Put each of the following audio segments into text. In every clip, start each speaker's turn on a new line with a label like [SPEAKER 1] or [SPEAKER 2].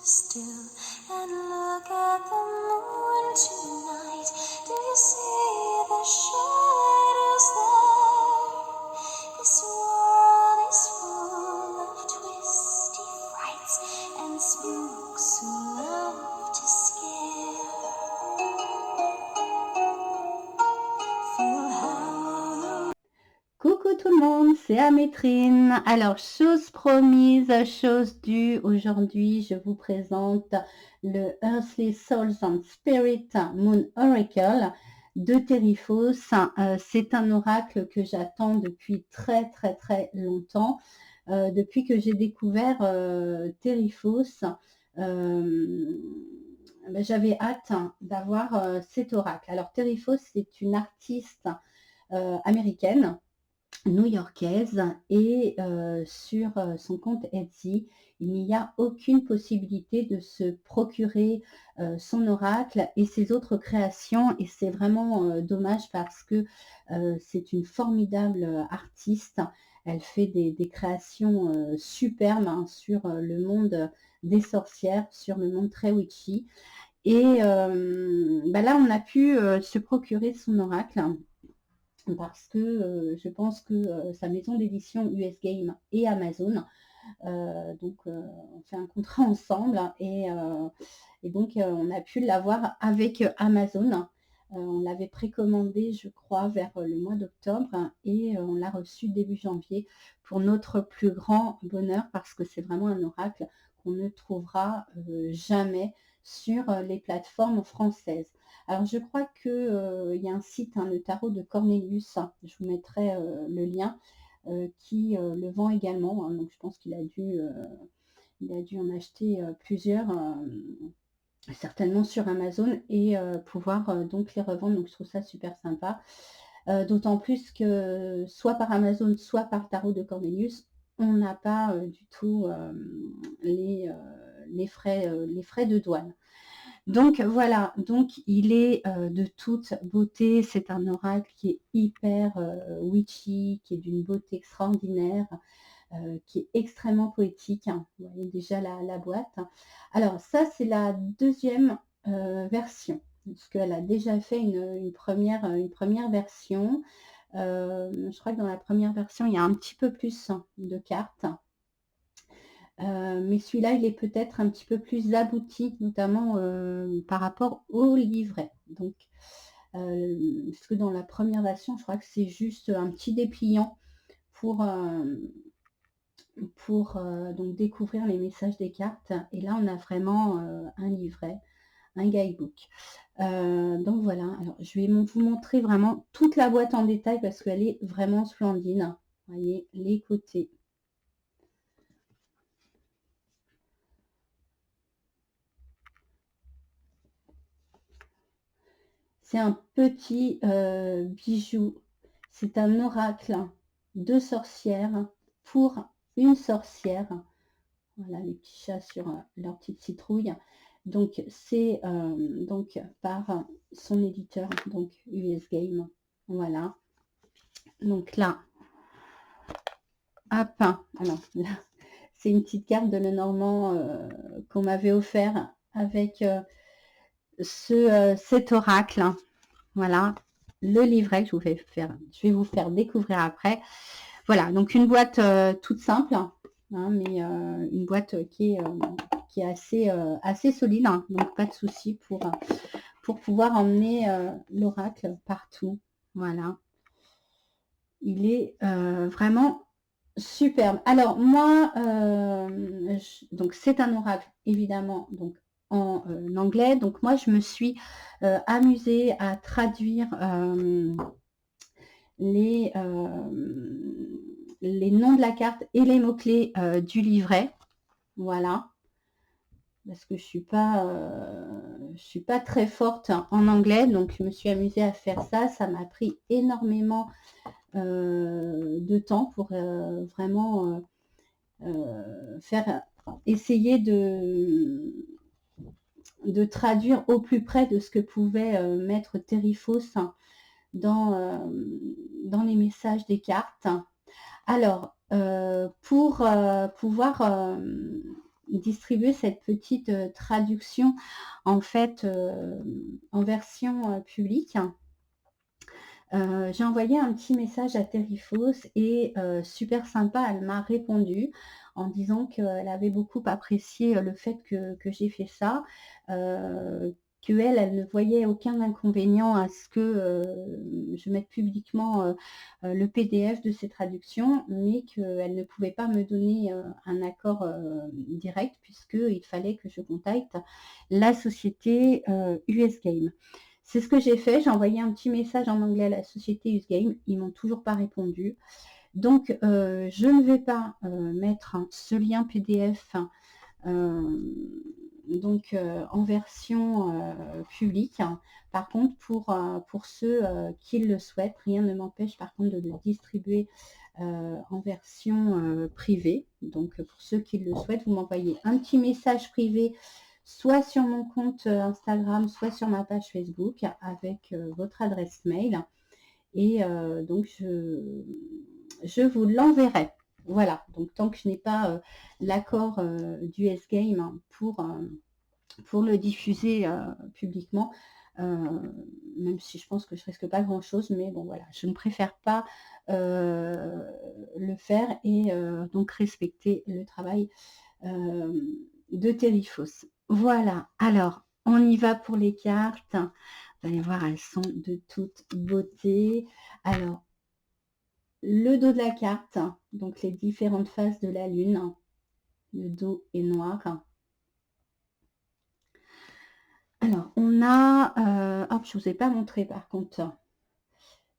[SPEAKER 1] still and look at the moon tonight. Do you see the shadows there? This world is full of twisty frights and spooks who love to scare. Feel how
[SPEAKER 2] Coucou tout le monde, c'est Amétrine. Alors, chose promise, chose due, aujourd'hui je vous présente le Earthly Souls and Spirit Moon Oracle de Terrifos. C'est un oracle que j'attends depuis très longtemps. Depuis que j'ai découvert Terrifos, j'avais hâte d'avoir cet oracle. Alors Terrifos, c'est une artiste américaine, new-yorkaise, et sur son compte Etsy, il n'y a aucune possibilité de se procurer son oracle et ses autres créations, et c'est vraiment dommage parce que c'est une formidable artiste. Elle fait des créations superbes sur le monde des sorcières, sur le monde très witchy. Et là, on a pu se procurer son oracle parce que je pense que sa maison d'édition US Game et Amazon, on fait un contrat ensemble, et donc on a pu l'avoir avec Amazon. On l'avait précommandé, je crois, vers le mois d'octobre, et on l'a reçu début janvier, pour notre plus grand bonheur, parce que c'est vraiment un oracle qu'on ne trouvera jamais sur les plateformes françaises. Alors, je crois qu'il y a un site, le tarot de Cornelius, je vous mettrai le lien, qui le vend également. Donc, je pense qu'il a dû en acheter plusieurs, certainement sur Amazon, et pouvoir donc les revendre. Donc, je trouve ça super sympa. D'autant plus que soit par Amazon, soit par le tarot de Cornelius, on n'a pas du tout les frais de douane. Donc voilà, donc il est de toute beauté. C'est un oracle qui est hyper witchy, qui est d'une beauté extraordinaire, qui est extrêmement poétique. Vous voyez déjà la boîte. Alors ça, c'est la deuxième version, parce qu'elle a déjà fait une première version. Je crois que dans la première version, il y a un petit peu plus de cartes. Mais celui-là, il est peut-être un petit peu plus abouti, notamment par rapport au livret. Donc, parce que dans la première version, je crois que c'est juste un petit dépliant pour donc découvrir les messages des cartes. Et là, on a vraiment un livret, un guidebook. Donc voilà, alors je vais vous montrer vraiment toute la boîte en détail, parce qu'elle est vraiment splendide. Vous voyez les côtés. C'est un petit bijou. C'est un oracle de sorcière pour une sorcière. Voilà les petits chats sur leur petite citrouille. Donc c'est donc par son éditeur, donc US Game. Voilà. Donc là, hop. Alors là, c'est une petite carte de Lenormand qu'on m'avait offert avec cet oracle. Voilà, le livret que je vais vous faire découvrir après. Voilà, donc une boîte toute simple, mais une boîte qui est assez solide, donc pas de souci pour pouvoir emmener l'oracle partout. Voilà, il est vraiment superbe. Alors moi, donc c'est un oracle évidemment, donc en anglais. Donc moi, je me suis amusée à traduire les noms de la carte et les mots-clés du livret. Voilà. Parce que je suis pas très forte en anglais, donc je me suis amusée à faire ça. Ça m'a pris énormément de temps pour vraiment essayer de traduire au plus près de ce que pouvait mettre Terrifos dans les messages des cartes. Alors, pour pouvoir distribuer cette petite traduction en fait en version publique. J'ai envoyé un petit message à Terry Foss et super sympa, elle m'a répondu en disant qu'elle avait beaucoup apprécié le fait que j'ai fait ça, qu'elle, elle ne voyait aucun inconvénient à ce que je mette publiquement le PDF de ces traductions, mais qu'elle ne pouvait pas me donner un accord direct puisqu'il fallait que je contacte la société US Game. C'est ce que j'ai fait. J'ai envoyé un petit message en anglais à la société UseGame. Ils m'ont toujours pas répondu. Donc, je ne vais pas mettre ce lien PDF donc en version publique. Par contre, pour ceux qui le souhaitent, rien ne m'empêche par contre de le distribuer en version privée. Donc, pour ceux qui le souhaitent, vous m'envoyez un petit message privé soit sur mon compte Instagram, soit sur ma page Facebook avec votre adresse mail. Et donc, je vous l'enverrai. Voilà, donc tant que je n'ai pas l'accord du S-Game pour le diffuser publiquement, même si je pense que je risque pas grand-chose, mais bon voilà, je ne préfère pas le faire et donc respecter le travail de Terry Foss. Voilà, alors on y va pour les cartes. Vous allez voir, elles sont de toute beauté. Alors, le dos de la carte, donc les différentes faces de la lune. Le dos est noir. Alors, on a... hop, je ne vous ai pas montré par contre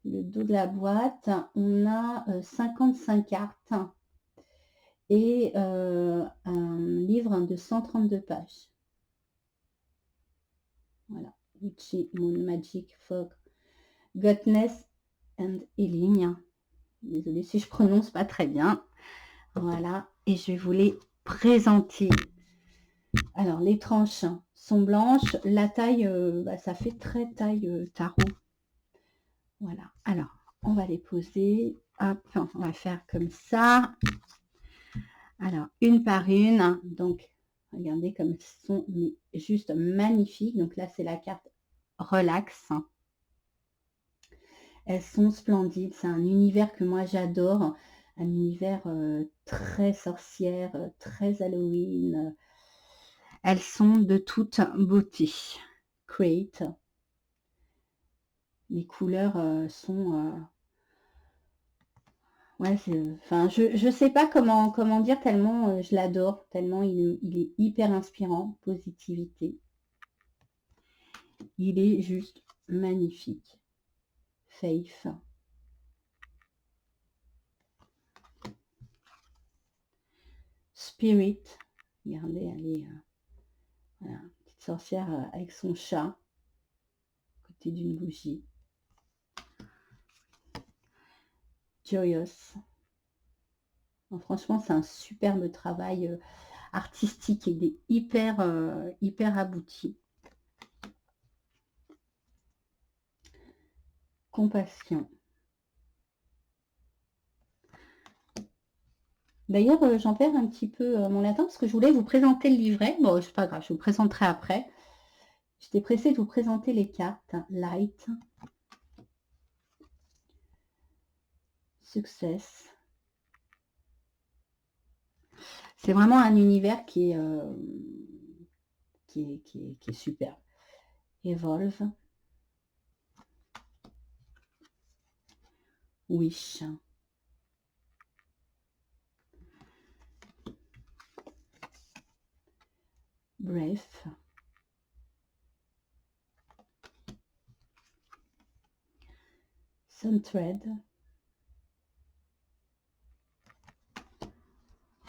[SPEAKER 2] le dos de la boîte. On a 55 cartes et un livre de 132 pages. Voilà. Witchy Moon Magic Fog Godness and Healing. Désolée si je prononce pas très bien. Voilà. Et je vais vous les présenter. Alors, les tranches sont blanches. La taille, ça fait très taille tarot. Voilà. Alors, on va les poser. Hop, on va faire comme ça. Alors, une par une. Donc, regardez comme elles sont juste magnifiques. Donc là, c'est la carte relax. Elles sont splendides. C'est un univers que moi, j'adore. Un univers très sorcière, très Halloween. Elles sont de toute beauté. Create. Les couleurs sont... ouais, enfin, je sais pas comment dire tellement je l'adore, tellement il est hyper inspirant, positivité. Il est juste magnifique. Faith. Spirit. Regardez, elle est voilà, petite sorcière avec son chat à côté d'une bougie. Joyous. Bon, franchement, c'est un superbe travail artistique. Il est hyper abouti. Compassion. D'ailleurs, j'en perds un petit peu mon latin parce que je voulais vous présenter le livret. Bon, c'est pas grave, je vous présenterai après. J'étais pressée de vous présenter les cartes. Light. Success. C'est vraiment un univers qui est superbe. Evolve. Wish. Bref. Sunthread.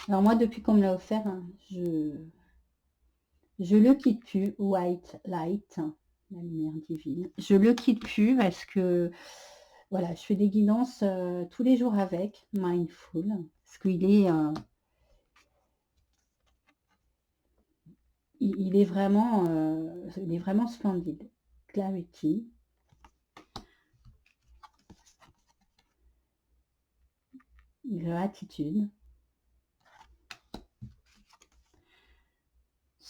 [SPEAKER 2] Alors moi, depuis qu'on me l'a offert, hein, je le quitte plus. White Light, la lumière divine. Je le quitte plus parce que voilà, je fais des guidances tous les jours avec Mindful parce qu'il est il est vraiment splendide. Clarity. Gratitude.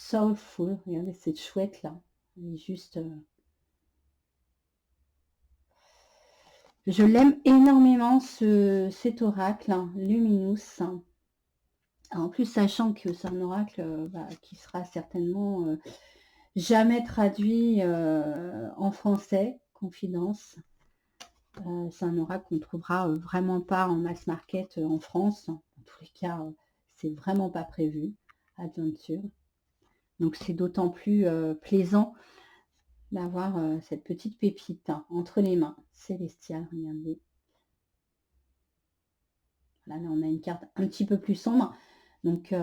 [SPEAKER 2] soulful. Regardez cette chouette là. Elle est juste... Je l'aime énormément cet oracle, hein, Luminous. En plus, sachant que c'est un oracle qui sera certainement jamais traduit en français, confidence. C'est un oracle qu'on ne trouvera vraiment pas en mass market en France. En tous les cas, c'est vraiment pas prévu. Adventure. Donc c'est d'autant plus plaisant d'avoir cette petite pépite hein, entre les mains. Célestial, regardez. Là, on a une carte un petit peu plus sombre. Donc,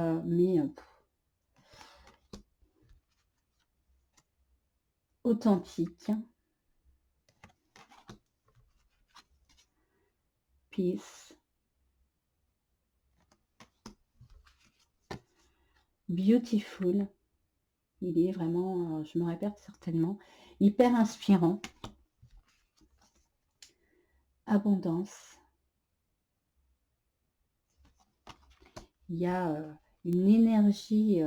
[SPEAKER 2] authentique. Peace. Beautiful. Il est vraiment, je me répète certainement, hyper inspirant. Abondance. Il y a une énergie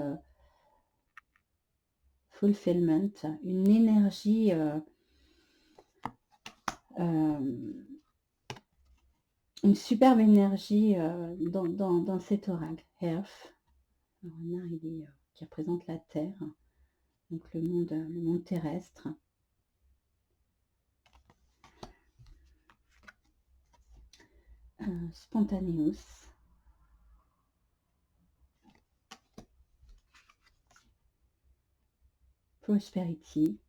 [SPEAKER 2] fulfillment, une énergie une superbe énergie dans cet oracle. Earth. Alors, on a, il est, qui représente la Terre, donc le monde terrestre. Spontaneous. Prosperity.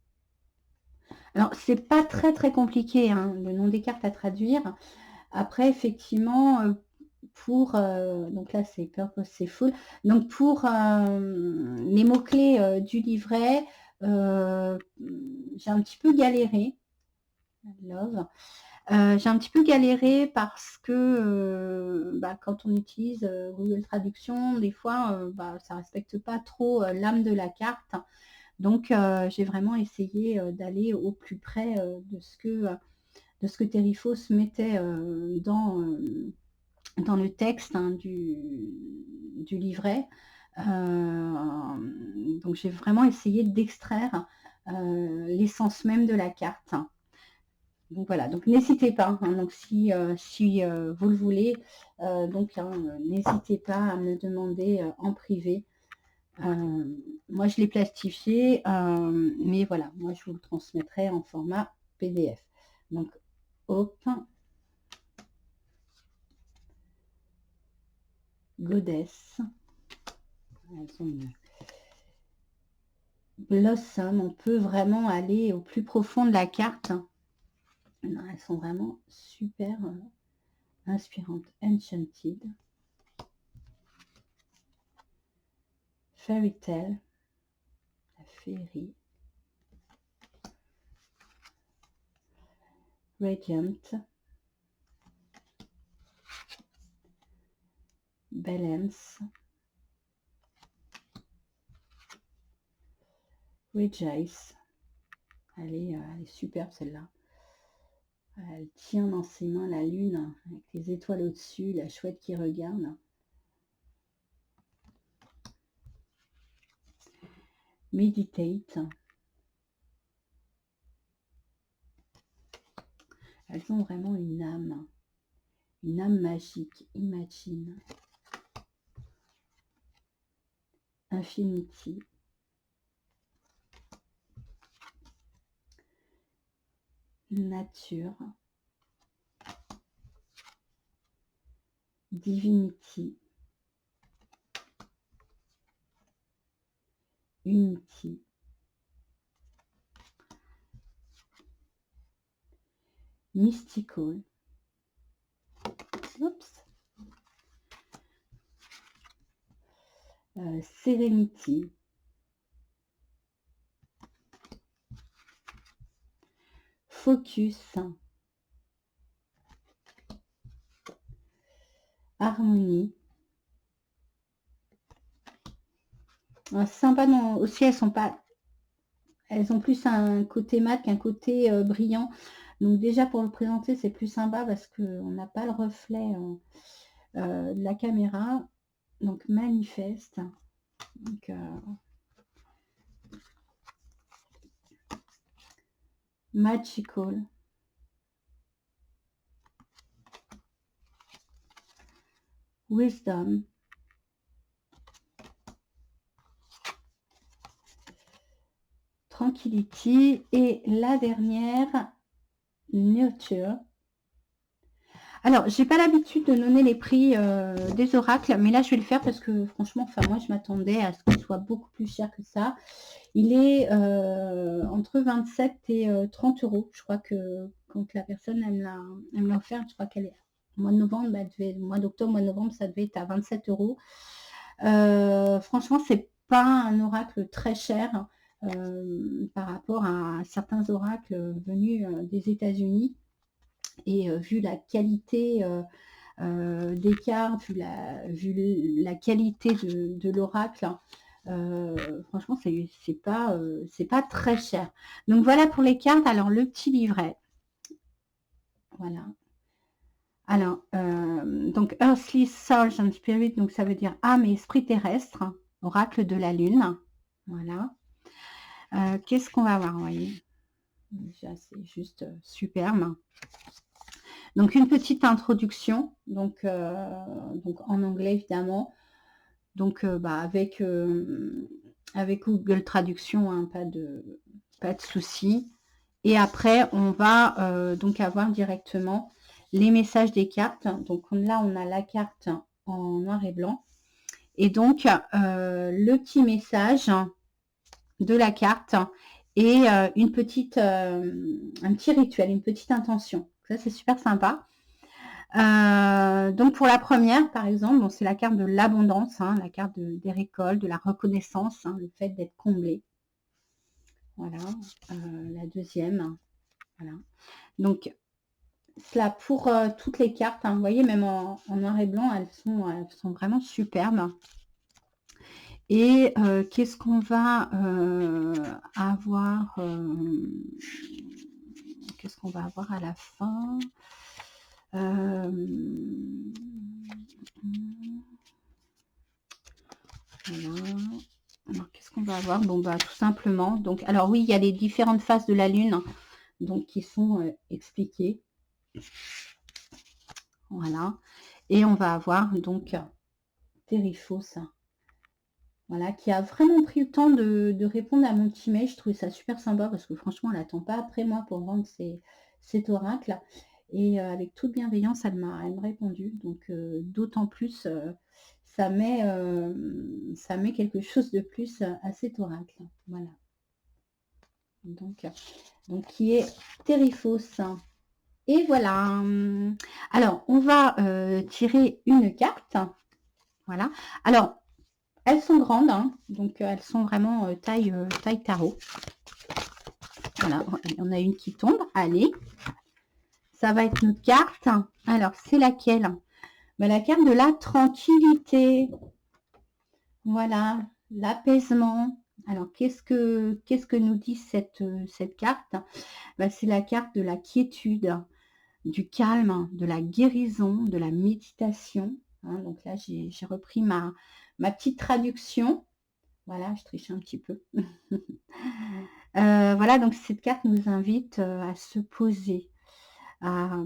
[SPEAKER 2] Alors, c'est pas très compliqué, hein, le nom des cartes à traduire. Après, effectivement, donc là, c'est Purposeful. Donc, pour les mots-clés du livret, j'ai un petit peu galéré. Love. J'ai un petit peu galéré parce que quand on utilise Google Traduction, des fois, ça respecte pas trop l'âme de la carte. Donc, j'ai vraiment essayé d'aller au plus près de ce que Terrifos mettait dans le texte hein, du livret. Donc, j'ai vraiment essayé d'extraire l'essence même de la carte. Donc voilà, donc n'hésitez pas, hein, donc si vous le voulez, n'hésitez pas à me le demander en privé. Moi je l'ai plastifié, mais voilà, moi je vous le transmettrai en format PDF. Donc hop, Goddess, elles ont une Blossom, on peut vraiment aller au plus profond de la carte. Elles sont vraiment super inspirantes. Enchanted. Fairy Tale, la féerie. Radiant. Balance. Rejoice. Elle est superbe celle-là. Elle tient dans ses mains la lune avec les étoiles au-dessus, la chouette qui regarde. Meditate. Elles ont vraiment une âme magique. Imagine. Infinity. Nature. Divinity. Unity. Mystical. Oups. Serenity. Focus. Harmonie. Sympa, non, aussi elles ont plus un côté mat qu'un côté brillant. Donc déjà pour le présenter, c'est plus sympa parce qu'on n'a pas le reflet de la caméra. Donc manifeste. Donc, magical, wisdom, tranquility et la dernière, nurture. Alors, j'ai pas l'habitude de donner les prix des oracles, mais là je vais le faire parce que franchement, enfin moi je m'attendais à ce qu'il soit beaucoup plus cher que ça. Il est entre 27 et 30 euros. Je crois que quand la personne elle me l'a offert, je crois qu'elle est au mois de novembre, mois d'octobre, mois de novembre, ça devait être à 27 euros. Franchement, c'est pas un oracle très cher par rapport à certains oracles venus des États-Unis. Et vu la qualité des cartes, vu la qualité de l'oracle, franchement, c'est pas très cher. Donc voilà pour les cartes. Alors le petit livret, voilà. Alors donc Earthly Souls and Spirit, donc ça veut dire âme et esprit terrestre, oracle de la lune, voilà. Qu'est-ce qu'on va avoir, vous voyez, déjà c'est juste superbe. Donc une petite introduction, donc en anglais évidemment, donc avec Google Traduction, hein, pas de souci. Et après on va donc avoir directement les messages des cartes. Donc là on a la carte en noir et blanc et donc le petit message de la carte et une petite un petit rituel, une petite intention. Ça c'est super sympa. Donc pour la première, par exemple, bon, c'est la carte de l'abondance, hein, la carte des récoltes, de la reconnaissance, hein, le fait d'être comblé. Voilà. La deuxième, voilà. Donc cela pour toutes les cartes, hein, vous voyez, même en noir et blanc, elles sont vraiment superbes. Et qu'est-ce qu'on va avoir qu'est-ce qu'on va avoir à la fin? Voilà. Alors, qu'est-ce qu'on va avoir? Bon, bah, tout simplement. Donc, alors oui, il y a les différentes phases de la Lune, donc qui sont expliquées. Voilà. Et on va avoir donc Terrifos, voilà, qui a vraiment pris le temps de répondre à mon petit mail. Je trouvais ça super sympa parce que franchement, elle n'attend pas après moi pour vendre cet oracle. Et avec toute bienveillance, elle m'a répondu. Donc, d'autant plus, ça met quelque chose de plus à cet oracle. Voilà. Donc qui est Terrifos. Et voilà. Alors, on va tirer une carte. Voilà. Alors, elles sont grandes, hein, donc elles sont vraiment taille tarot. Voilà, on a une qui tombe. Allez, ça va être notre carte. Alors, c'est laquelle? Ben, la carte de la tranquillité. Voilà, l'apaisement. Alors, qu'est-ce que nous dit cette carte? Ben, c'est la carte de la quiétude, du calme, de la guérison, de la méditation. Hein, donc là, j'ai repris ma petite traduction. Voilà, je triche un petit peu. Voilà, donc cette carte nous invite à se poser, à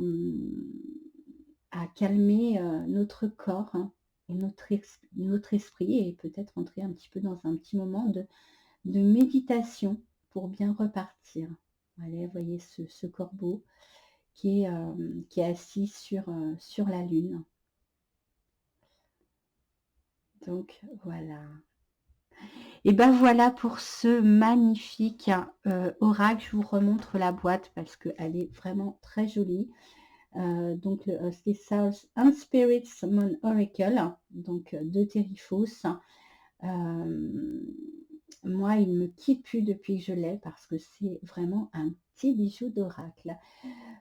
[SPEAKER 2] calmer notre corps, hein, et notre esprit et peut-être entrer un petit peu dans un petit moment de méditation pour bien repartir. Allez, vous voyez ce corbeau qui est assis sur la lune. Donc voilà. Et ben voilà pour ce magnifique oracle. Je vous remontre la boîte parce qu'elle est vraiment très jolie. Donc le Souls and Spirits Moon Oracle, donc de Terrifos. Moi, il me quitte plus depuis que je l'ai parce que c'est vraiment un petit bijou d'oracle.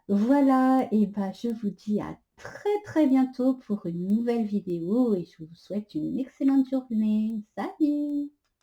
[SPEAKER 2] Voilà, et ben je vous dis à très très bientôt pour une nouvelle vidéo et je vous souhaite une excellente journée. Salut!